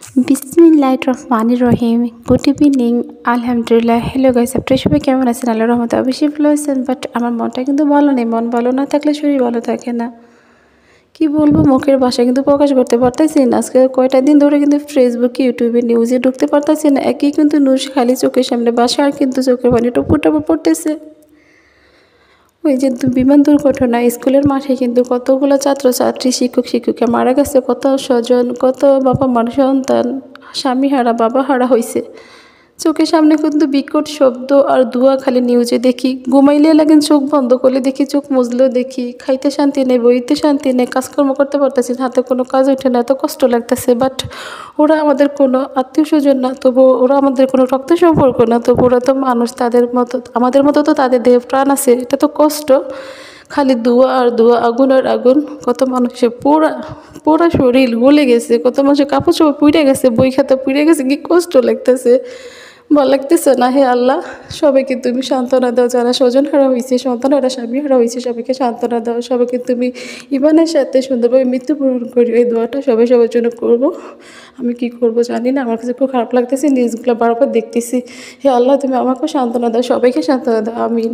বিসমিল্লাহির রহমানির রহিম। Good evening. আলহামদুলিল্লাহ। হ্যালো গাইস, আপনারা সবাই কেমন আছেন? আল্লাহর রহমতে অবশ্যই ভালো আছেন। বাট আমার মনটা কিন্তু ভালো নেই। মন ভালো না থাকলে শরীর ভালো থাকে না। কি বলবো, মুখের ভাষা কিন্তু প্রকাশ করতে পারতেছি না। আজকে কয়টা দিন ধরে কিন্তু ফেসবুক, ইউটিউবে, নিউজে ঢুকতে পারতেছি না। একই কিন্তু নিউজ খালি চোখের সামনে বাসা, আর কিন্তু চোখের পানি টুপুর টুপুর পড়তেছে। ওই যে বিমান দুর্ঘটনা, স্কুলের মাঠে কিন্তু কতগুলো ছাত্রছাত্রী, শিক্ষক শিক্ষিকা মারা গেছে, কত স্বজন, কত বাবা মার সন্তান স্বামী হারা, বাবা হারা হয়েছে। চোখের সামনে কিন্তু বিকট শব্দ আর ধোঁয়া খালি নিউজে দেখি। ঘুমাইলে লাগেন, চোখ বন্ধ করলে দেখি, চোখ মুজলেও দেখি। খাইতে শান্তি নেই, বইতে শান্তি নেই, কাজকর্ম করতে পারতেছি না, হাতে কোনো কাজ ওঠে না, এত কষ্ট লাগতেছে। বাট ওরা আমাদের কোনো আত্মীয় স্বজন না, তবু ওরা আমাদের কোনো রক্ত সম্পর্ক না, তবু ওরা তো মানুষ, তাদের মতো আমাদের মতো তো তাদের দেহে প্রাণ আছে। এটা তো কষ্ট। খালি ধোঁয়া আর ধোঁয়া, আগুন আর আগুন। কত মানুষের পোড়া পোড়া শরীর গলে গেছে, কত মানুষের কাপড় চোপড় পুড়ে গেছে, বই খাতা পুড়ে গেছে। কি কষ্ট লাগতেছে, ভালো লাগতেছে না। হে আল্লাহ, সবাইকে তুমি সান্ত্বনা দাও। যারা স্বজন হারা হয়েছে, সন্তান হারা, স্বামী হারা হয়েছে, সবাইকে সান্ত্বনা দাও। সবাইকে তুমি ইমানের সাথে সুন্দরভাবে মৃত্যুবরণ করি, এই দোয়াটা সবাই সবার জন্য করবো। আমি কি করব জানি না, আমার কাছে খুব খারাপ লাগতেছে। নিউজগুলো বারবার দেখতেছি। হে আল্লাহ, তুমি আমাকেও সান্ত্বনা দাও, সবাইকে সান্ত্বনা দাও। আমিন।